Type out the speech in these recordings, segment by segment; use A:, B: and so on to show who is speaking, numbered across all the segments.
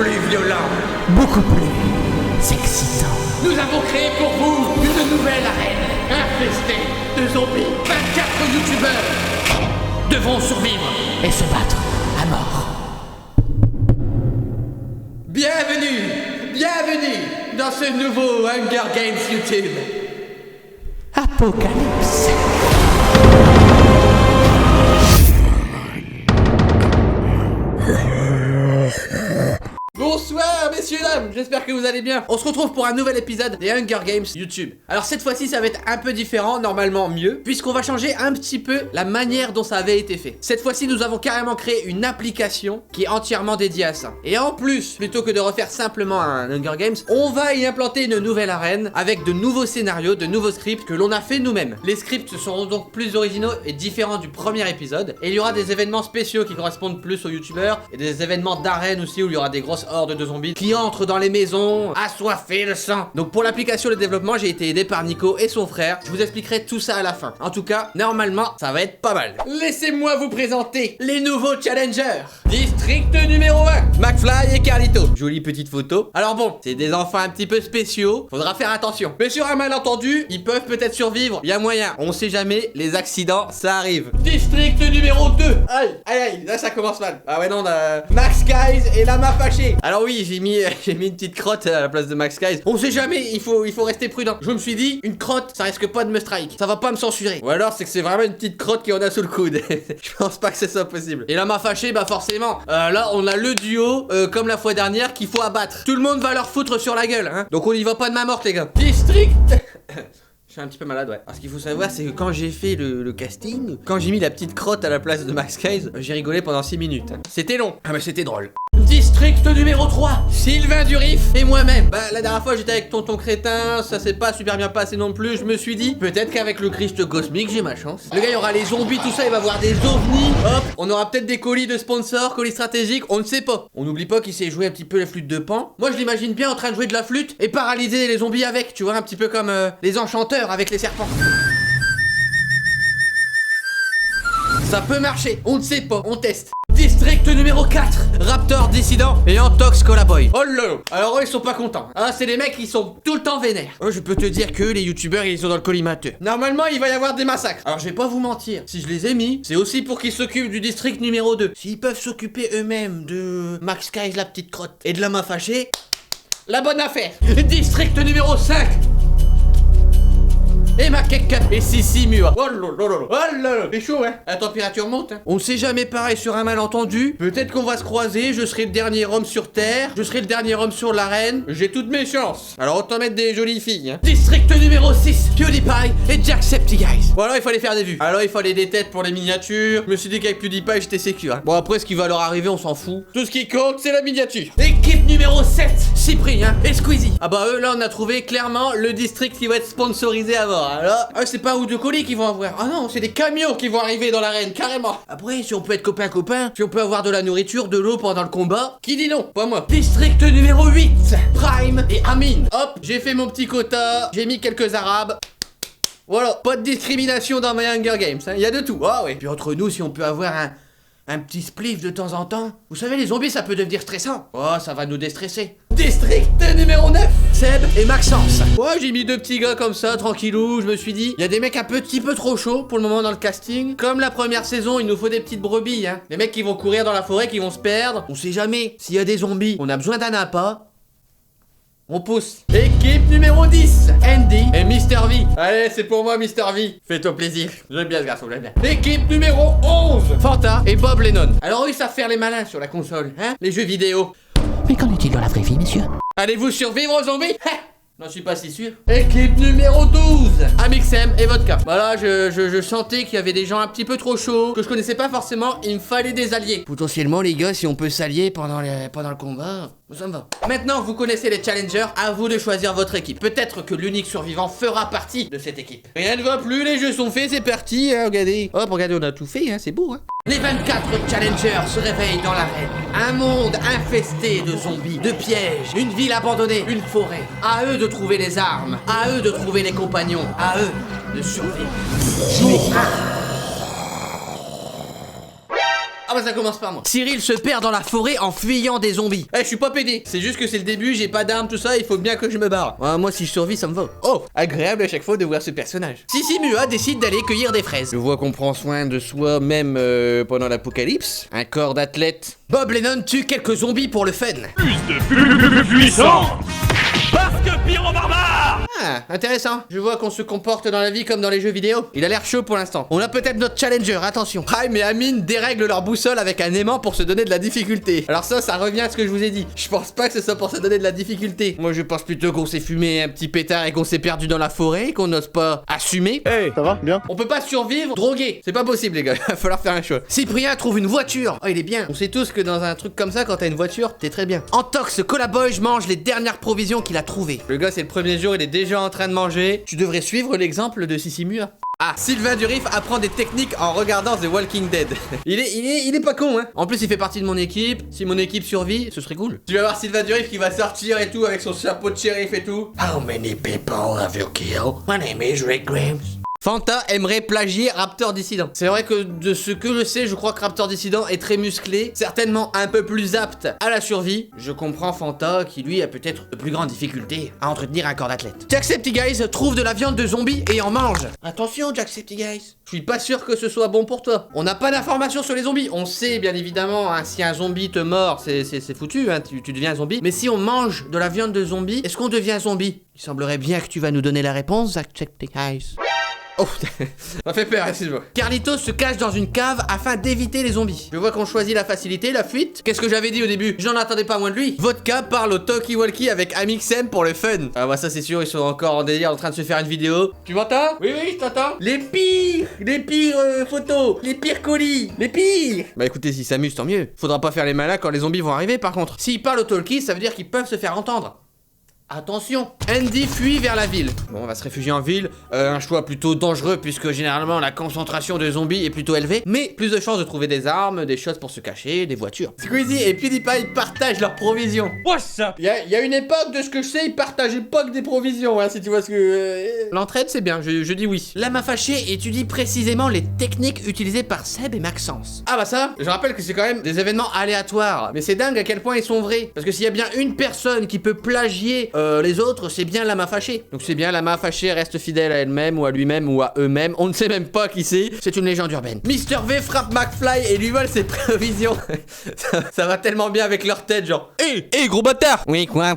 A: plus violent,
B: beaucoup plus excitant.
A: nous avons créé pour vous une nouvelle arène infestée de zombies. 24 youtubeurs devront survivre.
B: Et se battre à mort.
A: Bienvenue dans ce nouveau Hunger Games YouTube.
B: Apocalypse.
A: Bonsoir messieurs dames, j'espère que vous allez bien. On se retrouve pour un nouvel épisode des Hunger Games YouTube. Alors cette fois-ci ça va être un peu différent, normalement mieux, puisqu'on va changer un petit peu la manière dont ça avait été fait. Cette fois-ci nous avons carrément créé une application qui est entièrement dédiée à ça. Et en plus, plutôt que de refaire simplement un Hunger Games, on va y implanter une nouvelle arène avec de nouveaux scénarios, de nouveaux scripts que l'on a fait nous-mêmes. Les scripts seront donc plus originaux et différents du premier épisode. Et il y aura des événements spéciaux qui correspondent plus aux youtubeurs et des événements d'arène aussi où il y aura des grosses hordes de zombies qui entrent dans les maisons assoiffés de sang. Donc pour l'application de développement, j'ai été aidé par Nico et son frère. Je vous expliquerai tout ça à la fin. En tout cas, normalement, ça va être pas mal. Laissez-moi vous présenter les nouveaux challengers. District numéro 1, McFly et Carlito. Jolie petite photo. Alors bon, c'est des enfants un petit peu spéciaux. Faudra faire attention. Mais sur un malentendu, ils peuvent peut-être survivre. Il y a moyen. On sait jamais, les accidents, ça arrive. District numéro 2. Aïe, là ça commence mal. Ah ouais non, Max Guys et la m'a fâché. Alors oui, j'ai mis une petite crotte à la place de Max Guys. On sait jamais, il faut rester prudent. Je me suis dit, une crotte, ça risque pas de me strike. Ça va pas me censurer. Ou alors c'est que c'est vraiment une petite crotte qui en a sous le coude. Je pense pas que c'est ça possible. Et la m'a fâché, bah forcément. Là, on a le duo, comme la fois dernière, qu'il faut abattre. Tout le monde va leur foutre sur la gueule, hein. Donc on y va pas de main morte, les gars. District. Je suis un petit peu malade, ouais. Alors, ce qu'il faut savoir, c'est que quand j'ai fait le casting, quand j'ai mis la petite crotte à la place de Max Guys, j'ai rigolé pendant 6 minutes. C'était long. Ah, mais c'était drôle. District numéro 3, Sylvain Durif et moi-même. Bah, la dernière fois, j'étais avec Tonton Crétin, ça s'est pas super bien passé non plus. Je me suis dit, peut-être qu'avec le Christ cosmique, j'ai ma chance. Le gars, il y aura les zombies, tout ça, il va voir des ovnis. Hop, on aura peut-être des colis de sponsors, colis stratégiques, on ne sait pas. On n'oublie pas qu'il sait jouer un petit peu la flûte de Pan. Moi, je l'imagine bien en train de jouer de la flûte et paralyser les zombies avec, tu vois, un petit peu comme les enchanteurs avec les serpents. Ça peut marcher, on ne sait pas, on teste. District numéro 4, Raptor Dissident et Antox Colaboy. Oh là là. Alors eux ils sont pas contents. Ah c'est des mecs qui sont tout le temps vénères. Je peux te dire que les youtubeurs ils sont dans le collimateur. Normalement il va y avoir des massacres. Alors je vais pas vous mentir, si je les ai mis, c'est aussi pour qu'ils s'occupent du district numéro 2. S'ils peuvent s'occuper eux-mêmes de Max Guys la petite crotte et de la main fâchée, la bonne affaire. District numéro 5, et ma cake et Sissi Mua. Oh là, c'est chaud hein. La température monte hein. On sait jamais pareil sur un malentendu. Peut-être qu'on va se croiser, je serai le dernier homme sur Terre, je serai le dernier homme sur l'arène. J'ai toutes mes chances. Alors autant mettre des jolies filles hein. District numéro 6, PewDiePie et Jacksepticeye. Voilà, il fallait faire des vues. Alors il fallait des têtes pour les miniatures. Je me suis dit qu'avec PewDiePie j'étais sécure hein. Bon après ce qui va leur arriver on s'en fout. Tout ce qui compte c'est la miniature. Équipe numéro 7, Cyprien et Squeezie. Ah bah eux là on a trouvé clairement le district qui va être sponsorisé à mort. Alors, c'est pas un ou deux colis qu'ils vont avoir. Ah non, c'est des camions qui vont arriver dans l'arène, carrément. Après, si on peut être copain-copain, si on peut avoir de la nourriture, de l'eau pendant le combat, qui dit non? Pas moi. District numéro 8, Prime et Amin. Hop, j'ai fait mon petit quota, j'ai mis quelques arabes. Voilà, pas de discrimination dans mes Hunger Games, hein. Y a de tout. Ah ouais. Puis entre nous, si on peut avoir un petit spliff de temps en temps. Vous savez, les zombies, ça peut devenir stressant. Oh, ça va nous déstresser. District numéro 9, Seb et Maxence. Ouais, j'ai mis deux petits gars comme ça, tranquillou. Je me suis dit, il y a des mecs un petit peu trop chauds pour le moment dans le casting. Comme la première saison, il nous faut des petites brebis, hein. Des mecs qui vont courir dans la forêt, qui vont se perdre. On sait jamais. S'il y a des zombies, on a besoin d'un appât. On pousse. Équipe numéro 10, Andy et Mr V. Allez, c'est pour moi, Mr V. Fais-toi plaisir. J'aime bien ce garçon, j'aime bien. Équipe numéro 11, Fanta et Bob Lennon. Alors eux, ils savent faire les malins sur la console, hein, les jeux vidéo.
B: Mais qu'en est-il dans la vraie vie, messieurs?
A: Allez-vous survivre aux zombies? J'en suis pas si sûr. Équipe numéro 12, Amixem et Vodka. Voilà, je sentais qu'il y avait des gens un petit peu trop chauds, que je connaissais pas forcément, il me fallait des alliés. Potentiellement les gars, si on peut s'allier pendant le combat, ça me va. Maintenant vous connaissez les challengers, à vous de choisir votre équipe. Peut-être que l'unique survivant fera partie de cette équipe. Rien ne va plus, les jeux sont faits, c'est parti, hein, regardez. Hop, regardez, on a tout fait, hein, c'est beau, hein. Les 24 challengers se réveillent dans l'arène. Un monde infesté de zombies, de pièges, une ville abandonnée, une forêt. À eux de trouver les armes, à eux de trouver les compagnons, à eux de survivre. Jour 1. Ah bah ça commence par moi. Cyril se perd dans la forêt en fuyant des zombies. Eh, je suis pas pédé. C'est juste que c'est le début, j'ai pas d'armes, tout ça, il faut bien que je me barre. Moi si je survis, ça me va. Oh, agréable à chaque fois de voir ce personnage. Sissi Mua décide d'aller cueillir des fraises. Je vois qu'on prend soin de soi même pendant l'apocalypse. Un corps d'athlète. Bob Lennon tue quelques zombies pour le fun.
C: Puissant. Parce que Pyro Barbare.
A: Ah, intéressant. Je vois qu'on se comporte dans la vie comme dans les jeux vidéo. Il a l'air chaud pour l'instant. On a peut-être notre challenger, attention. Prime et Amine dérèglent leur boussole avec un aimant pour se donner de la difficulté. Alors ça revient à ce que je vous ai dit. Je pense pas que ce soit pour se donner de la difficulté. Moi je pense plutôt qu'on s'est fumé un petit pétard et qu'on s'est perdu dans la forêt, qu'on n'ose pas assumer.
D: Hey, ça va? Bien?
A: On peut pas survivre drogué. C'est pas possible les gars, il va falloir faire un choix. Cyprien trouve une voiture. Oh il est bien. On sait tous que dans un truc comme ça, quand t'as une voiture, t'es très bien. Antox Colaboy mange les dernières provisions qu'il a trouvées. Le gars c'est le premier jour, il est déjà en train de manger. Tu devrais suivre l'exemple de Sissi Mua. Ah, Sylvain Durif apprend des techniques en regardant The Walking Dead. il est pas con, hein. En plus, il fait partie de mon équipe. Si mon équipe survit, ce serait cool. Tu vas voir Sylvain Durif qui va sortir et tout avec son chapeau de shérif et tout.
B: How many people have you killed? My name is Rick Grimes.
A: Fanta aimerait plagier Raptor Dissident. C'est vrai que de ce que je sais, je crois que Raptor Dissident est très musclé, certainement un peu plus apte à la survie. Je comprends Fanta qui lui a peut-être de plus grandes difficultés à entretenir un corps d'athlète. Jacksepticeye trouve de la viande de zombie et en mange. Attention Jacksepticeye, je suis pas sûr que ce soit bon pour toi. On n'a pas d'informations sur les zombies. On sait bien évidemment, hein, si un zombie te mord, c'est foutu, hein, tu deviens un zombie. Mais si on mange de la viande de zombie, est-ce qu'on devient zombie? Il semblerait bien que tu vas nous donner la réponse, Jacksepticeye. Oh, ça m'a fait peur, excuse-moi. Carlitos se cache dans une cave afin d'éviter les zombies. Je vois qu'on choisit la facilité, la fuite. Qu'est-ce que j'avais dit au début? J'en attendais pas moins de lui. Vodka parle au talkie-walkie avec Amixem pour le fun. Ah bah ça c'est sûr, ils sont encore en délire en train de se faire une vidéo. Tu m'entends? Oui, je t'entends. Les pires photos, les pires colis, les pires. Bah écoutez, s'ils s'amusent, tant mieux. Faudra pas faire les malins quand les zombies vont arriver par contre. S'ils parlent au talkie, ça veut dire qu'ils peuvent se faire entendre. Attention, Andy fuit vers la ville. Bon, on va se réfugier en ville. Un choix plutôt dangereux puisque généralement la concentration de zombies est plutôt élevée. Mais plus de chances de trouver des armes, des choses pour se cacher, des voitures. Squeezie et PewDiePie partagent leurs provisions.
C: What's up?
A: Il y a une époque, de ce que je sais, ils partageaient pas que des provisions, hein, si tu vois ce que... L'entraide, c'est bien, je dis oui. Lama Fâché étudie précisément les techniques utilisées par Seb et Maxence. Ah bah ça, je rappelle que c'est quand même des événements aléatoires. Mais c'est dingue à quel point ils sont vrais. Parce que s'il y a bien une personne qui peut plagier... les autres, c'est bien Lama Fâché. Donc c'est bien Lama Fâché reste fidèle à elle-même ou à lui-même ou à eux-mêmes. On ne sait même pas qui c'est. C'est une légende urbaine. Mister V frappe McFly et lui vole ses prévisions. ça va tellement bien avec leur tête, genre. Hé, gros bâtard. Oui, quoi.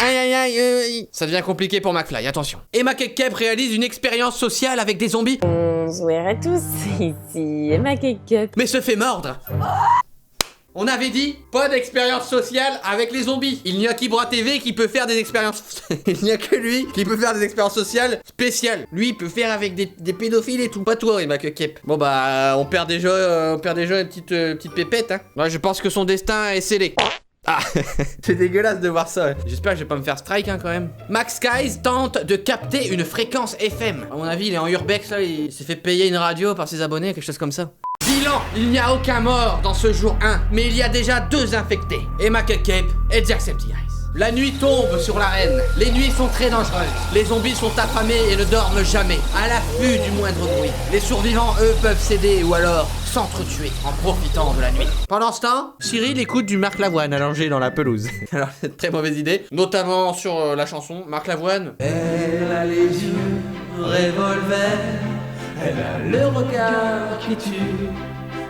A: Aïe. Ça devient compliqué pour McFly, attention. Emma Kekep réalise une expérience sociale avec des zombies.
E: Bonjour à tous, ici Emma Kekep.
A: Mais se fait mordre. On avait dit, pas d'expérience sociale avec les zombies. Il n'y a qu'Ibra TV qui peut faire des expériences... Il n'y a que lui qui peut faire des expériences sociales spéciales. Lui, il peut faire avec des pédophiles et tout. Pas toi, Emma Kekep. Bon bah, on perd déjà une petite pépette, hein. Ouais, je pense que son destin est scellé. Ah, c'est dégueulasse de voir ça. J'espère que je vais pas me faire strike, hein, quand même. Max Skies tente de capter une fréquence FM. À mon avis, il est en urbex, là. Il s'est fait payer une radio par ses abonnés, quelque chose comme ça. Bilan, il n'y a aucun mort dans ce jour 1, mais il y a déjà 2 infectés. Emma Kekep et Jacksepticeye. La nuit tombe sur l'arène. Les nuits sont très dangereuses. Les zombies sont affamés et ne dorment jamais, à l'affût du moindre bruit. Les survivants, eux, peuvent céder ou alors s'entretuer en profitant de la nuit. Pendant ce temps, Cyril écoute du Marc Lavoine allongé dans la pelouse. Alors, c'est une très mauvaise idée, notamment sur la chanson Marc Lavoine. Elle a les yeux revolver, elle a le regard qui tue,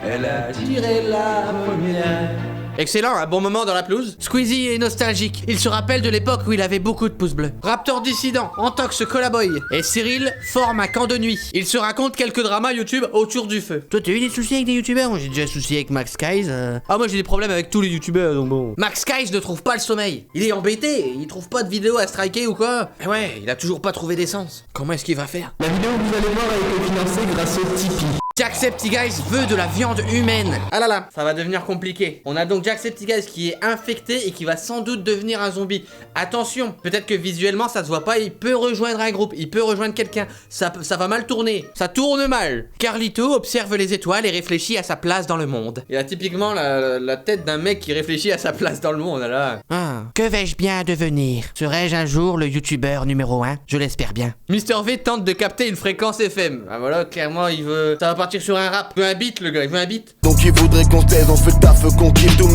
A: elle a tiré la première. Excellent, un bon moment dans la pelouse. Squeezie est nostalgique. Il se rappelle de l'époque où il avait beaucoup de pouces bleus. Raptor Dissident, Antox Colaboy et Cyril forment un camp de nuit. Ils se racontent quelques dramas YouTube autour du feu. Toi, t'as eu des soucis avec des youtubeurs? Moi, j'ai déjà soucis avec Max Skies. Ah, moi, j'ai des problèmes avec tous les youtubeurs, donc bon. Max Skies ne trouve pas le sommeil. Il est embêté. Il trouve pas de vidéo à striker ou quoi. Et ouais, il a toujours pas trouvé d'essence. Comment est-ce qu'il va faire?
D: La vidéo que vous allez voir a été financée grâce au Tipeee.
A: Jacksepticeye veut de la viande humaine. Ah là là, ça va devenir compliqué. On a donc Jacksepticeye qui est infecté et qui va sans doute devenir un zombie. Attention, peut-être que visuellement ça se voit pas, il peut rejoindre un groupe, il peut rejoindre quelqu'un. Ça va mal tourner, ça tourne mal. Carlito observe les étoiles et réfléchit à sa place dans le monde. Il a typiquement la tête d'un mec qui réfléchit à sa place dans le monde, là. Ah,
B: Que vais-je bien devenir? Serai-je un jour le youtubeur numéro 1? Je l'espère bien.
A: Mister V tente de capter une fréquence FM. Ah voilà, clairement, il veut... Ça va partir sur un rap. Il veut un beat, le gars, il veut un beat.
F: Donc il voudrait qu'on se taise, on fait le taf, qu'on kiffe tout.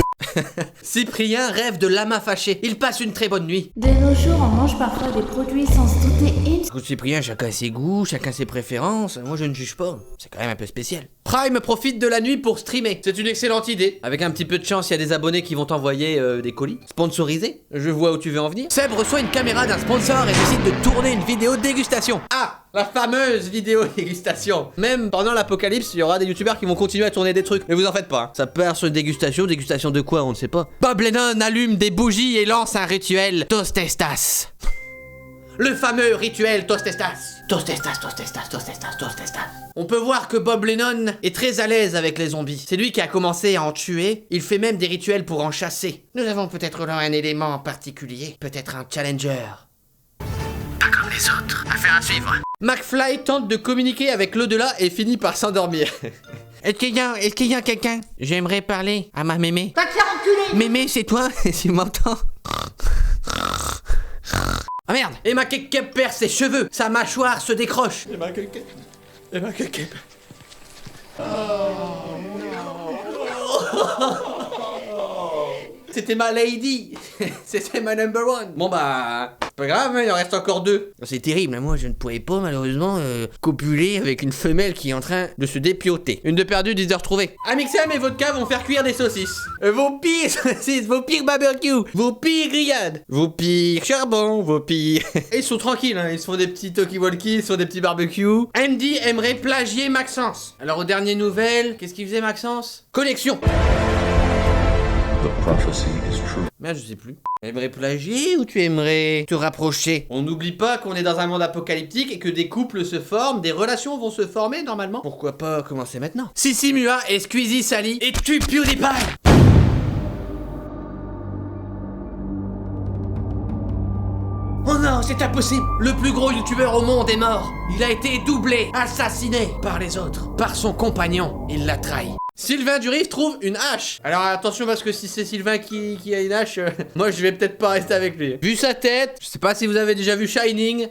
A: Cyprien rêve de lama fâché. Il passe une très bonne nuit.
G: De nos jours, on mange parfois des produits sans se douter
A: Écoute Cyprien, chacun ses goûts, chacun ses préférences. Moi, je ne juge pas. C'est quand même un peu spécial. Prime profite de la nuit pour streamer. C'est une excellente idée. Avec un petit peu de chance, il y a des abonnés qui vont t'envoyer des colis sponsorisés. Je vois où tu veux en venir. Seb reçoit une caméra d'un sponsor et décide de tourner une vidéo dégustation. Ah, la fameuse vidéo dégustation. Même pendant l'apocalypse, il y aura des youtubeurs qui vont continuer à tourner des trucs. Mais vous en faites pas. Hein. Ça part sur une dégustation. Dégustation de quoi? On ne sait pas. Bob Lennon allume des bougies et lance un rituel Tostestas. Le fameux rituel Tostestas. Tostestas, Tostestas, Tostestas, Tostestas. On peut voir que Bob Lennon est très à l'aise avec les zombies. C'est lui qui a commencé à en tuer. Il fait même des rituels pour en chasser. Nous avons peut-être là un élément en particulier. Peut-être un challenger.
B: Pas comme les autres. Affaire à suivre.
A: McFly tente de communiquer avec l'au-delà et finit par s'endormir.
B: Est-ce qu'il y a quelqu'un? J'aimerais parler à ma mémé. Va te faire enculer! Mémé, c'est toi? Tu m'entends?
A: Ah merde! Emma Kekep perd ses cheveux. Sa mâchoire se décroche. Emma Kekep. C'était ma lady. C'était ma number one. Bon bah, c'est pas grave, hein, il en reste encore 2.
B: C'est terrible, moi je ne pourrais pas malheureusement copuler avec une femelle qui est en train de se dépioter.
A: Une de perdue, 10 de retrouvée. Amixem et Vodka vont faire cuire des saucisses. Vos pires saucisses, vos pires barbecue, vos pires grillades, vos pires charbons, vos pires... Et ils sont tranquilles, hein, ils se font des petits talkie-walkie, ils se font des petits barbecues. Andy aimerait plagier Maxence. Alors aux dernières nouvelles, qu'est-ce qu'il faisait Maxence? Connexion. Merde, je sais plus. Aimerais plagier ou tu aimerais te rapprocher? On n'oublie pas qu'on est dans un monde apocalyptique et que des couples se forment, des relations vont se former normalement. Pourquoi pas commencer maintenant? Sissi Mua et Squeezie Sally et tue PewDiePie. Oh non, c'est impossible! Le plus gros youtubeur au monde est mort. Il a été doublé, assassiné par les autres, par son compagnon. Il l'a trahi. Sylvain Durif trouve une hache. Alors attention parce que si c'est Sylvain qui a une hache, moi je vais peut-être pas rester avec lui. Vu sa tête, je sais pas si vous avez déjà vu Shining.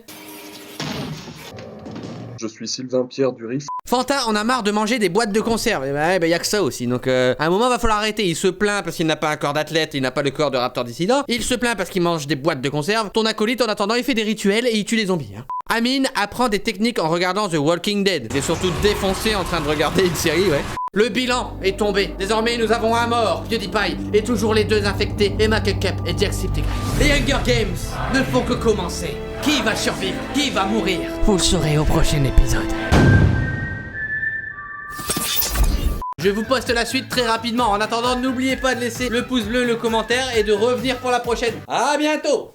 H: Je suis Sylvain Pierre Durif.
A: Fantin en a marre de manger des boîtes de conserve. Et bah, y a que ça aussi. Donc à un moment va falloir arrêter. Il se plaint parce qu'il n'a pas un corps d'athlète, il n'a pas le corps de Raptor dissident. Il se plaint parce qu'il mange des boîtes de conserve. Ton acolyte en attendant il fait des rituels et il tue les zombies. Hein. Amine apprend des techniques en regardant The Walking Dead. Il est surtout défoncé en train de regarder une série, ouais. Le bilan est tombé. Désormais, nous avons un mort, PewDiePie, et toujours les 2 infectés, Emma Kekep et Jacksepticeye. Les Hunger Games ne font que commencer. Qui va survivre? Qui va mourir?
B: Vous le saurez au prochain épisode.
A: Je vous poste la suite très rapidement. En attendant, n'oubliez pas de laisser le pouce bleu, le commentaire et de revenir pour la prochaine. À bientôt!